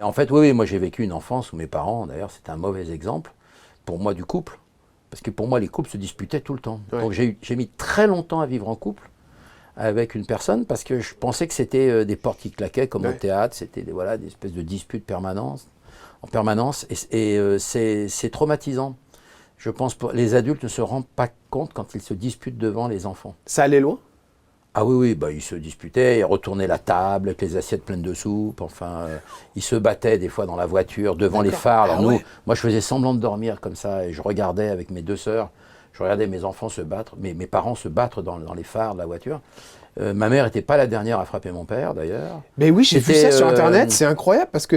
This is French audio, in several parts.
En fait, oui, moi j'ai vécu une enfance où mes parents, d'ailleurs, c'était un mauvais exemple pour moi du couple. Parce que pour moi, les couples se disputaient tout le temps. Ouais. Donc j'ai mis très longtemps à vivre en couple avec une personne parce que je pensais que c'était des portes qui claquaient comme au théâtre. C'était voilà, des espèces de disputes en permanence. C'est traumatisant. Je pense que les adultes ne se rendent pas compte quand ils se disputent devant les enfants. Ça allait loin? Ah oui, oui, bah, ils se disputaient, ils retournaient la table avec les assiettes pleines de soupe, enfin, ils se battaient des fois dans la voiture, devant les phares. Alors moi je faisais semblant de dormir comme ça, et je regardais avec mes deux sœurs, je regardais mes enfants se battre, mes parents se battre dans les phares de la voiture. Ma mère n'était pas la dernière à frapper mon père, d'ailleurs. Mais oui, j'ai vu ça sur Internet, c'est incroyable, parce que...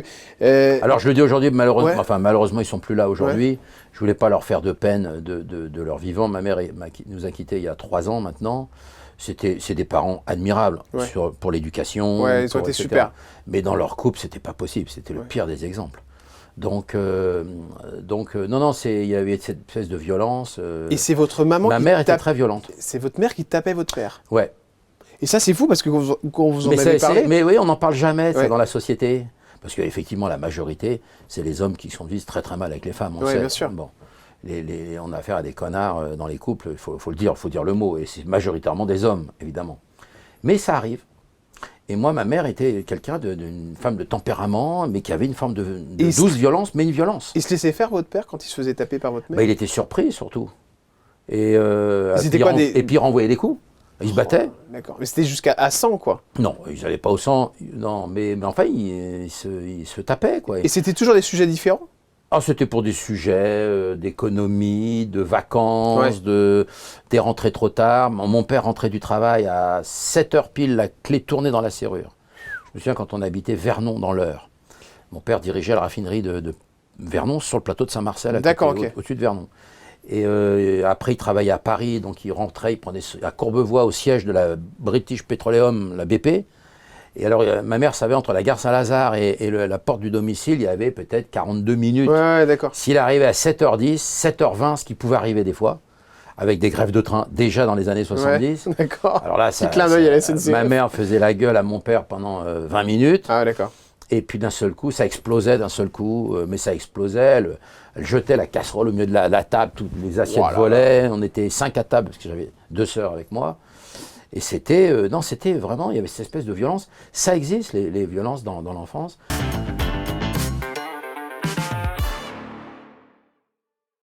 Alors je le dis aujourd'hui, malheureusement, Ouais. malheureusement ils ne sont plus là aujourd'hui. Je ne voulais pas leur faire de peine de leur vivant. Ma mère nous a quittés il y a 3 ans maintenant. C'est des parents admirables pour l'éducation. Ouais, ils ont été etc. super. Mais dans leur couple, c'était pas possible. C'était le pire des exemples. Donc non, il y avait cette espèce de violence. Et c'est votre maman Ma mère était très violente. C'est votre mère qui tapait votre père? Ouais. Et ça, c'est fou, parce que quand vous en avez parlé... Mais oui, on n'en parle jamais, c'est dans la société. Parce qu'effectivement, la majorité, c'est les hommes qui conduisent très très mal avec les femmes. On sait. Bien sûr. Bon. On a affaire à des connards dans les couples, il faut le dire, il faut dire le mot, et c'est majoritairement des hommes, évidemment. Mais ça arrive. Et moi, ma mère était quelqu'un d'une femme de tempérament, mais qui avait une forme de douce violence, mais une violence. Il se laissait faire, votre père, quand il se faisait taper par votre mère? Bah, il était surpris, surtout. Et puis il renvoyait des coups. Il se battait. D'accord. Mais c'était jusqu'à 100, quoi. Non, ils n'allaient pas au sang. Non, mais enfin, ils se tapaient, quoi. Et c'était toujours des sujets différents? Ah, c'était pour des sujets d'économie, de vacances, des rentrées trop tard. Mon père rentrait du travail à 7 heures pile, la clé tournée dans la serrure. Je me souviens quand on habitait Vernon dans l'Eure. Mon père dirigeait la raffinerie de Vernon sur le plateau de Saint-Marcel, au-dessus de Vernon. Et après, il travaillait à Paris, donc il rentrait, il prenait à Courbevoie au siège de la British Petroleum, la BP. Et alors, ma mère savait, entre la gare Saint-Lazare et la porte du domicile, il y avait peut-être 42 minutes. Ouais, d'accord. S'il arrivait à 7h10, 7h20, ce qui pouvait arriver des fois, avec des grèves de train déjà dans les années 70. Ouais, d'accord. Alors là, Petit clin d'œil à la SNCF. ma mère faisait la gueule à mon père pendant 20 minutes. Ah, d'accord. Et puis d'un seul coup, ça explosait d'un seul coup, mais ça explosait. Elle jetait la casserole au milieu de la table, toutes les assiettes volaient. On était 5 à table, parce que j'avais 2 sœurs avec moi. Et c'était, non, c'était vraiment, il y avait cette espèce de violence. Ça existe, les violences dans l'enfance.